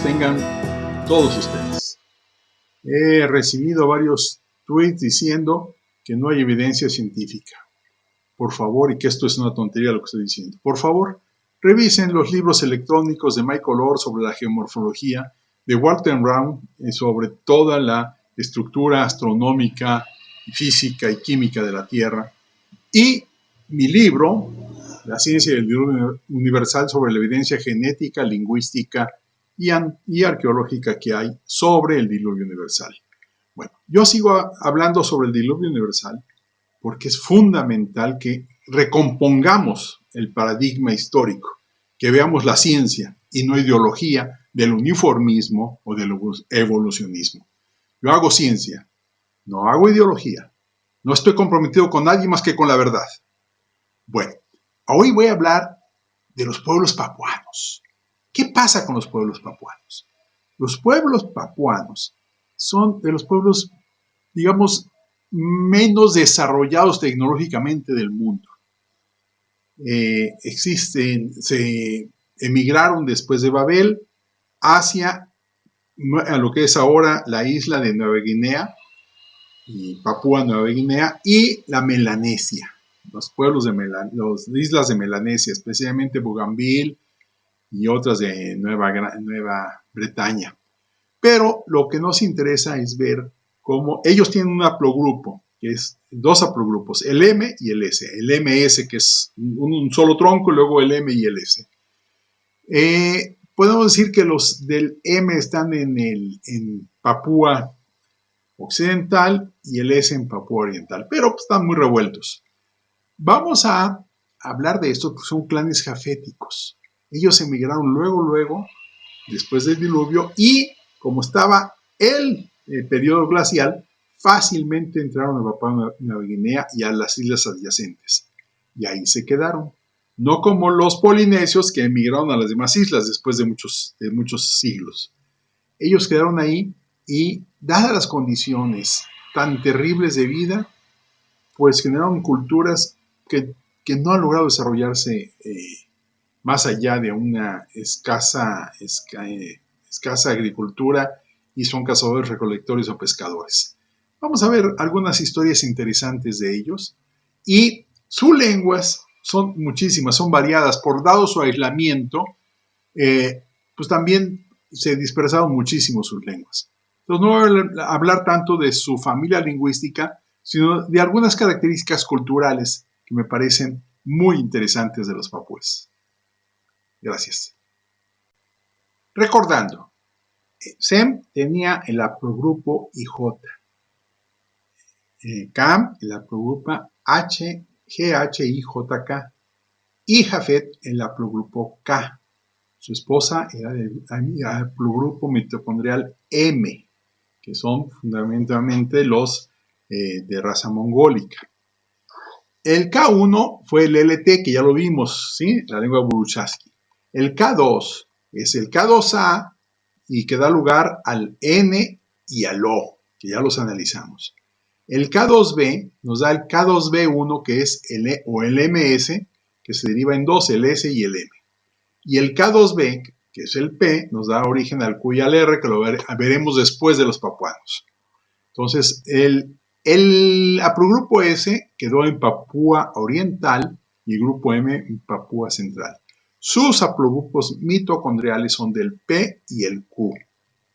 tengan todos ustedes. He recibido varios tweets diciendo que no hay evidencia científica. Por favor, y que esto es una tontería lo que estoy diciendo. Por favor, revisen los libros electrónicos de Michael Oher sobre la geomorfología, de Walter Brown sobre toda la estructura astronómica, física y química de la Tierra, y mi libro, La ciencia del diluvio universal, sobre la evidencia genética, lingüística y arqueológica que hay sobre el diluvio universal. Bueno, yo sigo hablando sobre el diluvio universal porque es fundamental que recompongamos el paradigma histórico, que veamos la ciencia y no ideología del uniformismo o del evolucionismo. Yo hago ciencia, no hago ideología. No estoy comprometido con nadie más que con la verdad. Bueno, hoy voy a hablar de los pueblos papuanos. ¿Qué pasa con los pueblos papuanos? Los pueblos papuanos son de los pueblos, digamos, menos desarrollados tecnológicamente del mundo. Se emigraron después de Babel hacia a lo que es ahora la isla de Nueva Guinea, y Papúa Nueva Guinea, y la Melanesia, los pueblos de las islas de Melanesia, especialmente Bougainville y otras de Nueva Bretaña. Pero lo que nos interesa es ver cómo ellos tienen un haplogrupo, que es dos haplogrupos, el M y el S. El MS, que es un solo tronco, y luego el M y el S. Podemos decir que los del M están en Papúa Occidental y el S en Papúa Oriental, pero están muy revueltos. Vamos a hablar de esto porque son clanes jaféticos. Ellos emigraron luego, después del diluvio, y como estaba el periodo glacial, fácilmente entraron a Papúa Nueva Guinea y a las islas adyacentes. Y ahí se quedaron. No como los polinesios que emigraron a las demás islas después de muchos siglos. Ellos quedaron ahí y, dadas las condiciones tan terribles de vida, pues generaron culturas que no han logrado desarrollarse más allá de una escasa agricultura, y son cazadores, recolectores o pescadores. Vamos a ver algunas historias interesantes de ellos, y sus lenguas son muchísimas, son variadas. Por dado su aislamiento, pues también se dispersaron muchísimo sus lenguas. Entonces no voy a hablar tanto de su familia lingüística, sino de algunas características culturales que me parecen muy interesantes de los papúes. Gracias. Recordando, Sem tenía el haplogrupo IJ, Cam el haplogrupo GHIJK, y Jafet el haplogrupo K. Su esposa era del haplogrupo mitocondrial M, que son fundamentalmente los de raza mongólica. El K1 fue el LT, que ya lo vimos, ¿sí? La lengua Burushaski. El K2 es el K2A y que da lugar al N y al O, que ya los analizamos. El K2B nos da el K2B1, que es el MS, que se deriva en dos, el S y el M. Y el K2B, que es el P, nos da origen al Q y al R, que lo veremos después de los papuanos. Entonces, el haplogrupo S quedó en Papúa Oriental y el grupo M en Papúa Central. Sus haplogrupos mitocondriales son del P y el Q.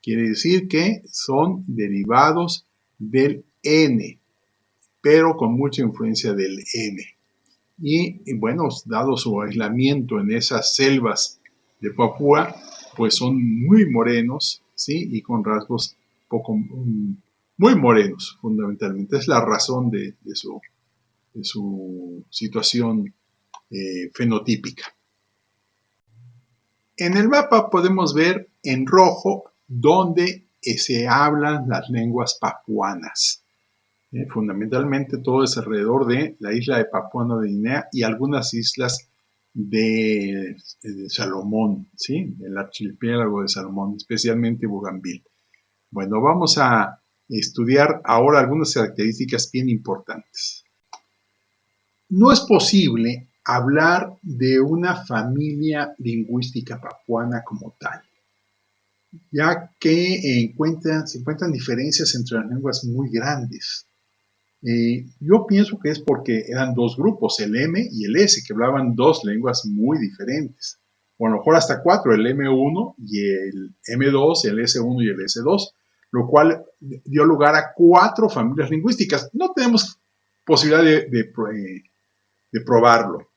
Quiere decir que son derivados del N, pero con mucha influencia del M. Y bueno, dado su aislamiento en esas selvas de Papúa, pues son muy morenos, ¿sí? Y con rasgos muy morenos, fundamentalmente. Es la razón de su situación fenotípica. En el mapa podemos ver en rojo donde se hablan las lenguas papuanas. Fundamentalmente todo es alrededor de la isla de Papúa Nueva Guinea y algunas islas de Salomón, ¿sí? El archipiélago de Salomón, especialmente Bougainville. Bueno, vamos a estudiar ahora algunas características bien importantes. No es posible hablar de una familia lingüística papuana como tal. ya que se encuentran diferencias entre las lenguas muy grandes. Yo pienso que es porque eran dos grupos, el M y el S, que hablaban dos lenguas muy diferentes. O a lo mejor hasta cuatro, el M1 y el M2, el S1 y el S2, lo cual dio lugar a cuatro familias lingüísticas. No tenemos posibilidad de probarlo.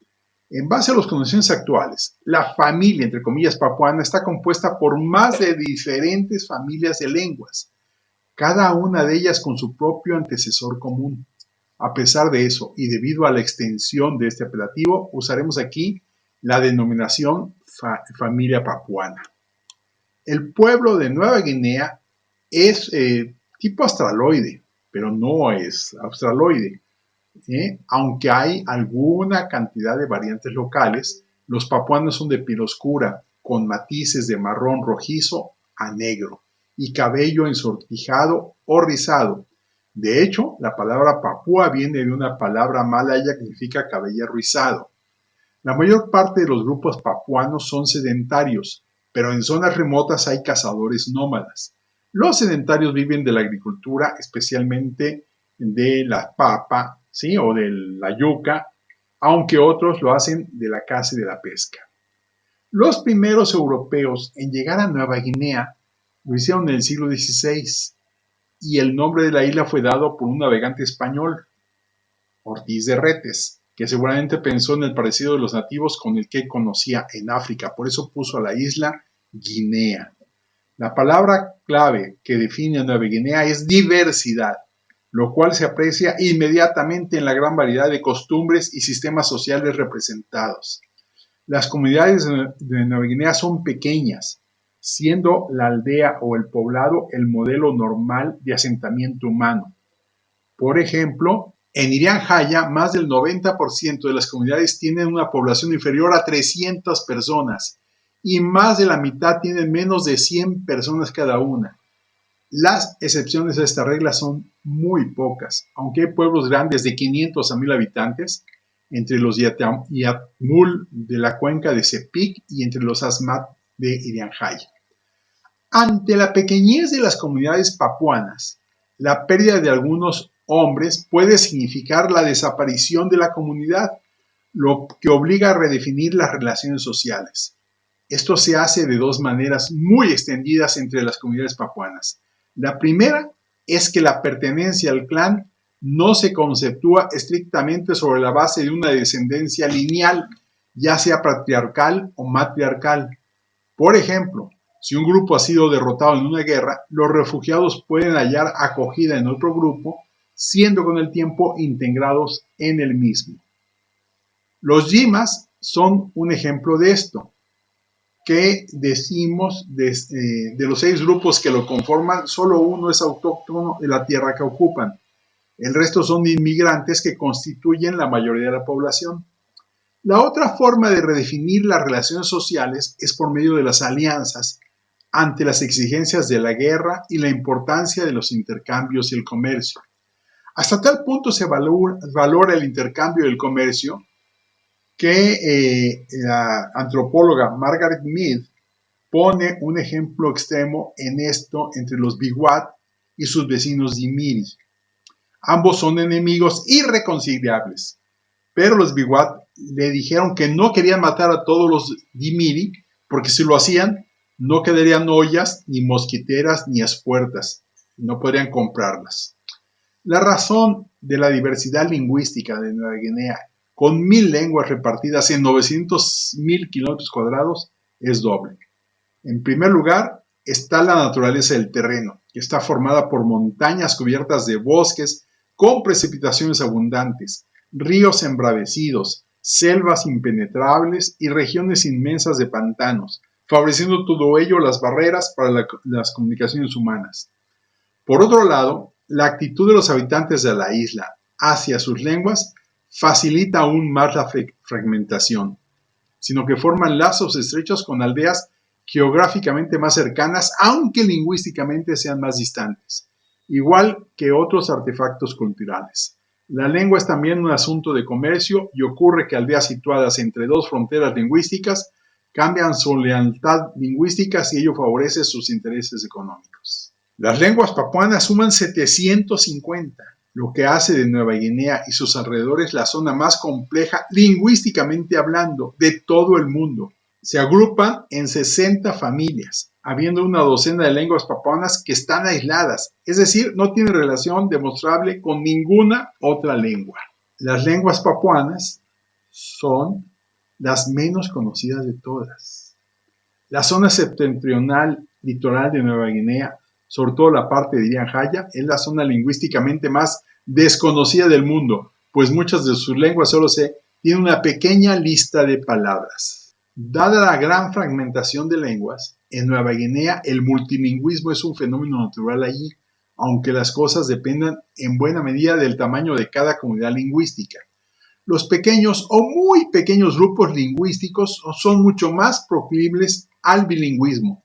En base a los conocimientos actuales, la familia, entre comillas, papuana está compuesta por más de diferentes familias de lenguas, cada una de ellas con su propio antecesor común. A pesar de eso, y debido a la extensión de este apelativo, usaremos aquí la denominación familia papuana. El pueblo de Nueva Guinea es tipo australoide, pero no es australoide. Aunque hay alguna cantidad de variantes locales, los papuanos son de piel oscura, con matices de marrón rojizo a negro y cabello ensortijado o rizado. De hecho, la palabra papúa viene de una palabra malaya que significa cabello rizado. La mayor parte de los grupos papuanos son sedentarios, pero en zonas remotas hay cazadores nómadas. Los sedentarios viven de la agricultura, especialmente de la papa, ¿sí? O de la yuca, aunque otros lo hacen de la caza y de la pesca. Los primeros europeos en llegar a Nueva Guinea lo hicieron en el siglo XVI y el nombre de la isla fue dado por un navegante español, Ortiz de Retes, que seguramente pensó en el parecido de los nativos con el que conocía en África, por eso puso a la isla Guinea. La palabra clave que define a Nueva Guinea es diversidad, lo cual se aprecia inmediatamente en la gran variedad de costumbres y sistemas sociales representados. Las comunidades de Nueva Guinea son pequeñas, siendo la aldea o el poblado el modelo normal de asentamiento humano. Por ejemplo, en Irian Jaya, más del 90% de las comunidades tienen una población inferior a 300 personas y más de la mitad tienen menos de 100 personas cada una. Las excepciones a esta regla son muy pocas, aunque hay pueblos grandes de 500 a 1000 habitantes, entre los Yatmul de la cuenca de Sepik y entre los Asmat de Irian Jaya. Ante la pequeñez de las comunidades papuanas, la pérdida de algunos hombres puede significar la desaparición de la comunidad, lo que obliga a redefinir las relaciones sociales. Esto se hace de dos maneras muy extendidas entre las comunidades papuanas. La primera es que la pertenencia al clan no se conceptúa estrictamente sobre la base de una descendencia lineal, ya sea patriarcal o matriarcal. Por ejemplo, si un grupo ha sido derrotado en una guerra, los refugiados pueden hallar acogida en otro grupo, siendo con el tiempo integrados en el mismo. Los yimas son un ejemplo de esto, que decimos de los 6 grupos que lo conforman, solo uno es autóctono de la tierra que ocupan. El resto son inmigrantes que constituyen la mayoría de la población. La otra forma de redefinir las relaciones sociales es por medio de las alianzas ante las exigencias de la guerra y la importancia de los intercambios y el comercio. Hasta tal punto se valora el intercambio y el comercio que la antropóloga Margaret Mead pone un ejemplo extremo en esto entre los Biwat y sus vecinos Dimiri. Ambos son enemigos irreconciliables, pero los Biwat le dijeron que no querían matar a todos los Dimiri porque si lo hacían no quedarían ollas, ni mosquiteras, ni espuertas, no podrían comprarlas. La razón de la diversidad lingüística de Nueva Guinea, con 1000 lenguas repartidas en 900.000 kilómetros cuadrados, es doble. En primer lugar, está la naturaleza del terreno, que está formada por montañas cubiertas de bosques con precipitaciones abundantes, ríos embravecidos, selvas impenetrables y regiones inmensas de pantanos, favoreciendo todo ello las barreras para las comunicaciones humanas. Por otro lado, la actitud de los habitantes de la isla hacia sus lenguas facilita aún más la fragmentación, sino que forman lazos estrechos con aldeas geográficamente más cercanas, aunque lingüísticamente sean más distantes, igual que otros artefactos culturales. La lengua es también un asunto de comercio y ocurre que aldeas situadas entre dos fronteras lingüísticas cambian su lealtad lingüística si ello favorece sus intereses económicos. Las lenguas papuanas suman 750, lo que hace de Nueva Guinea y sus alrededores la zona más compleja lingüísticamente hablando de todo el mundo. Se agrupan en 60 familias, habiendo una docena de lenguas papuanas que están aisladas, es decir, no tienen relación demostrable con ninguna otra lengua. Las lenguas papuanas son las menos conocidas de todas. La zona septentrional litoral de Nueva Guinea, sobre todo la parte de Irian Jaya, es la zona lingüísticamente más desconocida del mundo, pues muchas de sus lenguas solo tienen una pequeña lista de palabras. Dada la gran fragmentación de lenguas, en Nueva Guinea el multilingüismo es un fenómeno natural allí, aunque las cosas dependan en buena medida del tamaño de cada comunidad lingüística. Los pequeños o muy pequeños grupos lingüísticos son mucho más proclives al bilingüismo.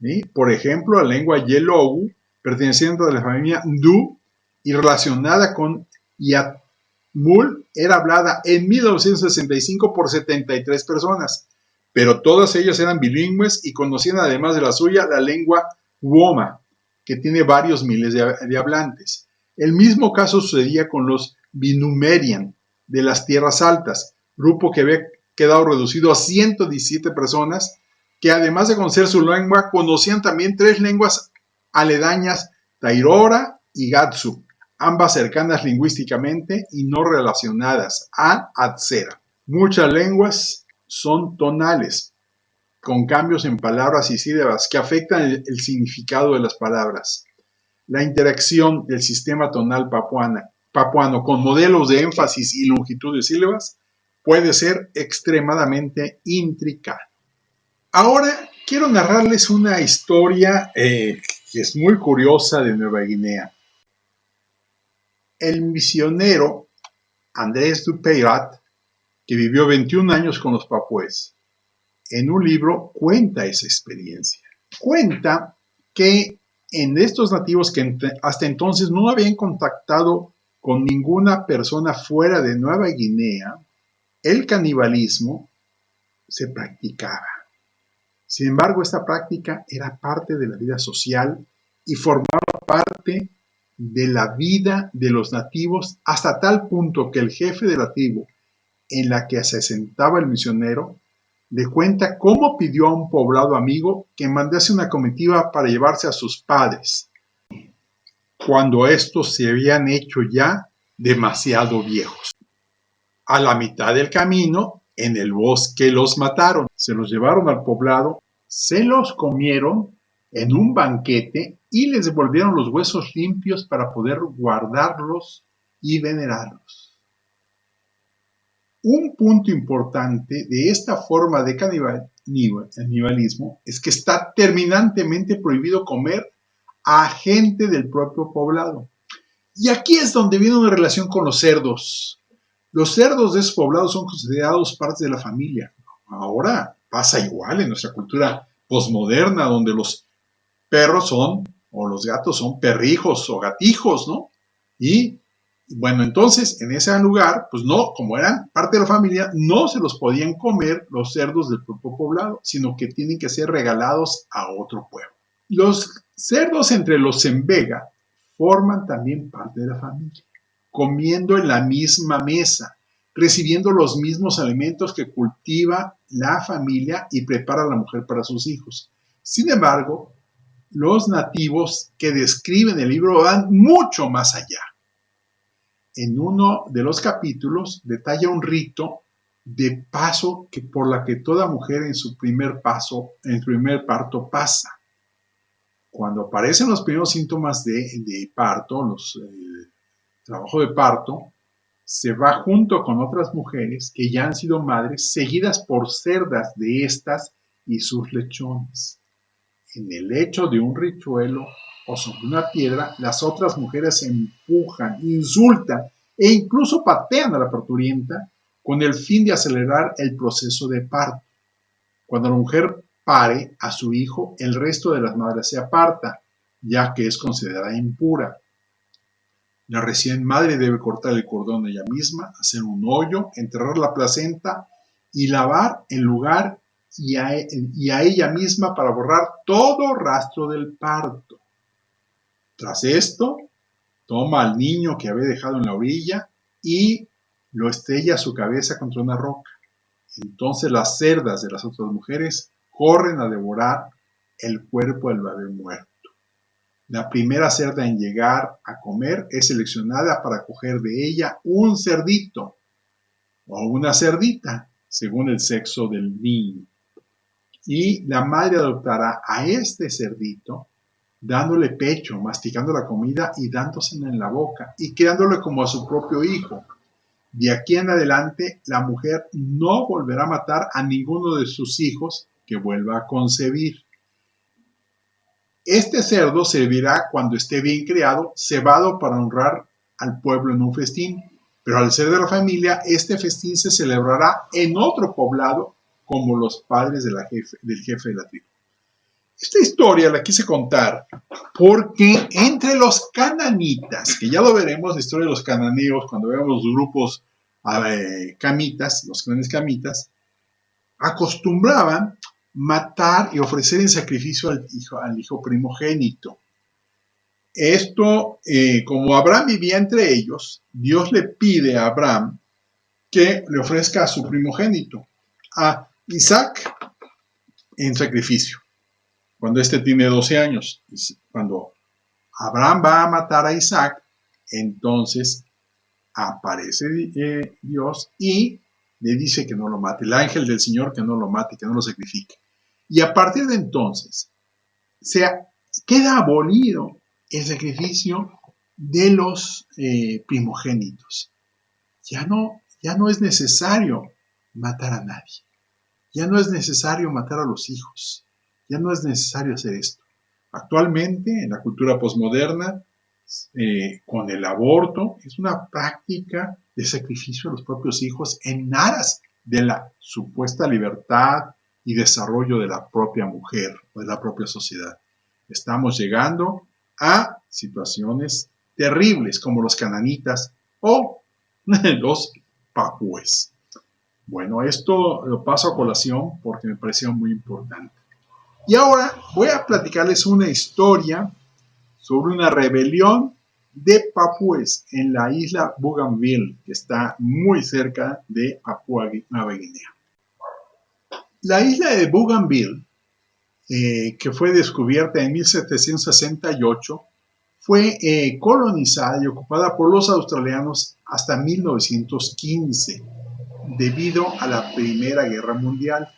¿Sí? Por ejemplo, la lengua Yelogu, perteneciente a la familia Ndu y relacionada con Yatmul, era hablada en 1965 por 73 personas, pero todas ellas eran bilingües y conocían además de la suya la lengua Woma, que tiene varios miles de hablantes. El mismo caso sucedía con los Binumerian de las Tierras Altas, grupo que había quedado reducido a 117 personas que además de conocer su lengua, conocían también 3 lenguas aledañas, Tairora y Gatsu, ambas cercanas lingüísticamente y no relacionadas a Atsera. Muchas lenguas son tonales, con cambios en palabras y sílabas que afectan el significado de las palabras. La interacción del sistema tonal papuano con modelos de énfasis y longitud de sílabas puede ser extremadamente intricada. Ahora quiero narrarles una historia que es muy curiosa de Nueva Guinea. El misionero Andrés Dupeyrat, que vivió 21 años con los papúes, en un libro cuenta esa experiencia. Cuenta que en estos nativos que hasta entonces no habían contactado con ninguna persona fuera de Nueva Guinea, el canibalismo se practicaba. Sin embargo, esta práctica era parte de la vida social y formaba parte de la vida de los nativos hasta tal punto que el jefe de la tribu en la que se asentaba el misionero le cuenta cómo pidió a un poblado amigo que mandase una comitiva para llevarse a sus padres, cuando estos se habían hecho ya demasiado viejos. A la mitad del camino, en el bosque los mataron, se los llevaron al poblado, se los comieron en un banquete y les devolvieron los huesos limpios para poder guardarlos y venerarlos. Un punto importante de esta forma de canibalismo es que está terminantemente prohibido comer a gente del propio poblado. Y aquí es donde viene una relación con los cerdos. Los cerdos de esos poblados son considerados parte de la familia. Ahora pasa igual en nuestra cultura posmoderna, donde los perros son, o los gatos son perrijos o gatijos, ¿no? Y bueno, entonces en ese lugar, pues no, como eran parte de la familia, no se los podían comer los cerdos del propio poblado, sino que tienen que ser regalados a otro pueblo. Los cerdos entre los Zembega forman también parte de la familia, comiendo en la misma mesa, recibiendo los mismos alimentos que cultiva la familia y prepara la mujer para sus hijos. Sin embargo, los nativos que describen el libro van mucho más allá. En uno de los capítulos detalla un rito de paso por la que toda mujer en su primer parto pasa. Cuando aparecen los primeros síntomas de parto, trabajo de parto, se va junto con otras mujeres que ya han sido madres, seguidas por cerdas de estas y sus lechones. En el lecho de un richuelo o sobre una piedra, las otras mujeres empujan, insultan e incluso patean a la parturienta con el fin de acelerar el proceso de parto. Cuando la mujer pare a su hijo, el resto de las madres se aparta, ya que es considerada impura. La recién madre debe cortar el cordón ella misma, hacer un hoyo, enterrar la placenta y lavar el lugar y a ella misma para borrar todo rastro del parto. Tras esto, toma al niño que había dejado en la orilla y lo estrella su cabeza contra una roca. Entonces las cerdas de las otras mujeres corren a devorar el cuerpo del bebé muerto. La primera cerda en llegar a comer es seleccionada para coger de ella un cerdito o una cerdita, según el sexo del niño. Y la madre adoptará a este cerdito, dándole pecho, masticando la comida y dándosela en la boca, y quedándole como a su propio hijo. De aquí en adelante, la mujer no volverá a matar a ninguno de sus hijos que vuelva a concebir. Este cerdo servirá cuando esté bien criado, cebado para honrar al pueblo en un festín, pero al ser de la familia, este festín se celebrará en otro poblado como los padres del jefe de la tribu. Esta historia la quise contar porque entre los cananitas, que ya lo veremos, la historia de los cananeos, cuando veamos los grupos camitas, los clanes camitas, acostumbraban matar y ofrecer en sacrificio al hijo primogénito. Esto, como Abraham vivía entre ellos, Dios le pide a Abraham que le ofrezca a su primogénito, a Isaac, en sacrificio, cuando éste tiene 12 años. Cuando Abraham va a matar a Isaac, entonces aparece Dios y le dice que no lo mate, el ángel del Señor que no lo mate, que no lo sacrifique. Y a partir de entonces queda abolido el sacrificio de los primogénitos. Ya no es necesario matar a nadie. Ya no es necesario matar a los hijos. Ya no es necesario hacer esto. Actualmente, en la cultura posmoderna, con el aborto, es una práctica de sacrificio a los propios hijos en aras de la supuesta libertad y desarrollo de la propia mujer o de la propia sociedad. Estamos llegando a situaciones terribles como los cananitas o los papúes. Bueno, esto lo paso a colación porque me pareció muy importante. Y ahora voy a platicarles una historia sobre una rebelión de papúes en la isla Bougainville, que está muy cerca de Papúa Nueva Guinea. La isla de Bougainville, que fue descubierta en 1768, fue colonizada y ocupada por los australianos hasta 1915, debido a la Primera Guerra Mundial,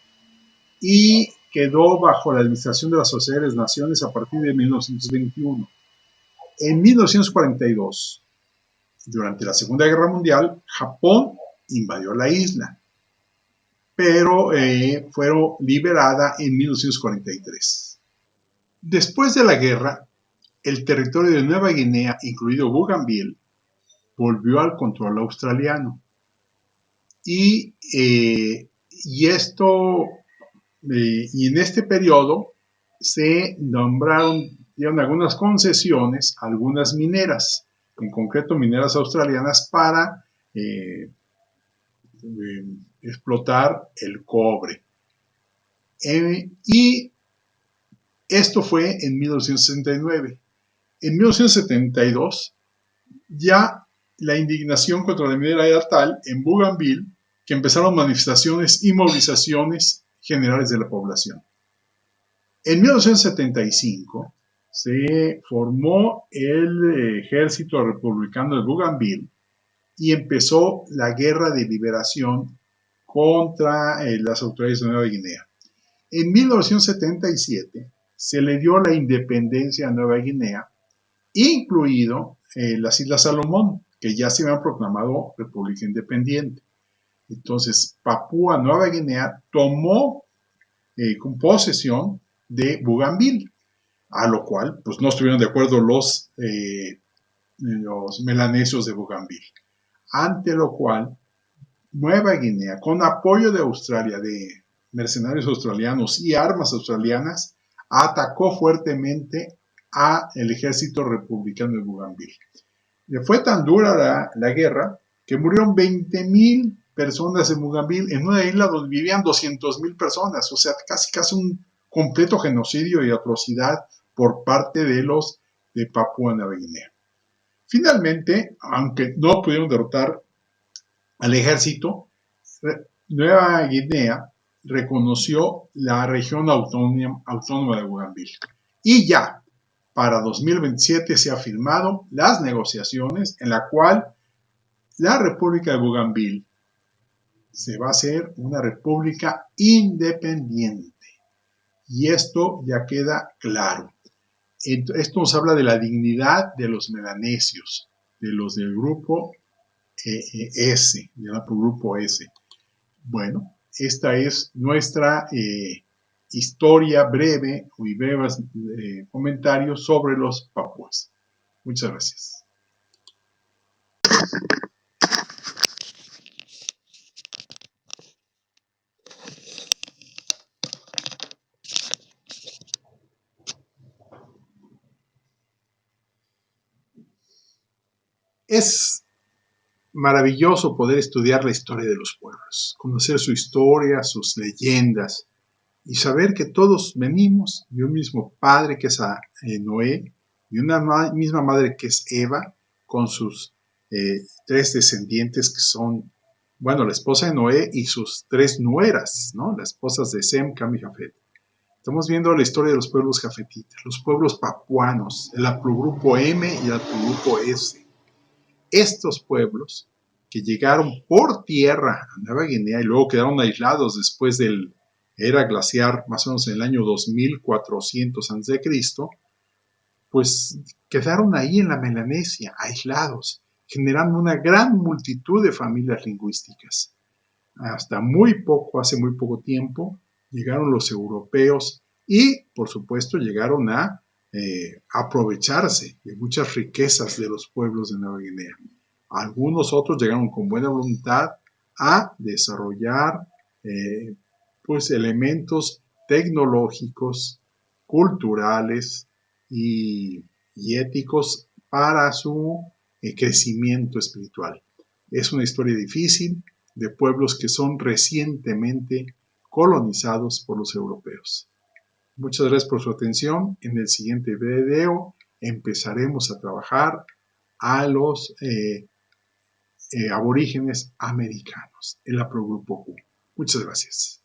y quedó bajo la administración de las Sociedades Naciones a partir de 1921. En 1942, durante la Segunda Guerra Mundial, Japón invadió la isla, pero fue liberada en 1943. Después de la guerra, el territorio de Nueva Guinea, incluido Bougainville, volvió al control australiano. Y en este periodo se dieron algunas concesiones a algunas mineras, en concreto mineras australianas, para explotar el cobre. Y esto fue en 1969. En 1972, ya la indignación contra la minera era tal en Bougainville que empezaron manifestaciones y movilizaciones generales de la población. En 1975 se formó el Ejército Republicano de Bougainville y empezó la Guerra de Liberación contra las autoridades de Nueva Guinea. En 1977 se le dio la independencia a Nueva Guinea, incluido las Islas Salomón, que ya se habían proclamado república independiente. Entonces, Papúa Nueva Guinea tomó con posesión de Bougainville, a lo cual pues, no estuvieron de acuerdo los melanesios de Bougainville. Ante lo cual, Nueva Guinea, con apoyo de Australia, de mercenarios australianos y armas australianas, atacó fuertemente al ejército republicano de Bougainville. Le fue tan dura la guerra que murieron 20,000 personas en Bougainville, en una isla donde vivían 200,000 personas, o sea, casi un completo genocidio y atrocidad por parte de los de Papúa Nueva Guinea. Finalmente, aunque no pudieron derrotar al ejército, Nueva Guinea reconoció la región autónoma de Bougainville. Y ya, para 2027 se han firmado las negociaciones en la cual la República de Bougainville se va a hacer una república independiente. Y esto ya queda claro. Esto nos habla de la dignidad de los melanesios, de los del grupo S, del grupo S. Bueno, esta es nuestra historia breve y breves comentarios sobre los papúas. Muchas gracias. Es maravilloso poder estudiar la historia de los pueblos, conocer su historia, sus leyendas y saber que todos venimos de un mismo padre que es Noé y una misma madre que es Eva, con sus tres descendientes que son, bueno, la esposa de Noé y sus tres nueras, ¿no? Las esposas de Sem, Cam y Jafet. Estamos viendo la historia de los pueblos jafetitas, los pueblos papuanos, el haplogrupo M y el haplogrupo S. Estos pueblos que llegaron por tierra a Nueva Guinea y luego quedaron aislados después del era glaciar, más o menos en el año 2400 a.C., pues quedaron ahí en la Melanesia, aislados, generando una gran multitud de familias lingüísticas. Hasta hace muy poco tiempo, llegaron los europeos y, por supuesto, llegaron a aprovecharse de muchas riquezas de los pueblos de Nueva Guinea. Algunos otros llegaron con buena voluntad a desarrollar pues elementos tecnológicos, culturales y éticos para su crecimiento espiritual. Es una historia difícil de pueblos que son recientemente colonizados por los europeos. Muchas gracias por su atención. En el siguiente video empezaremos a trabajar a los aborígenes americanos, el haplogrupo Q. Muchas gracias.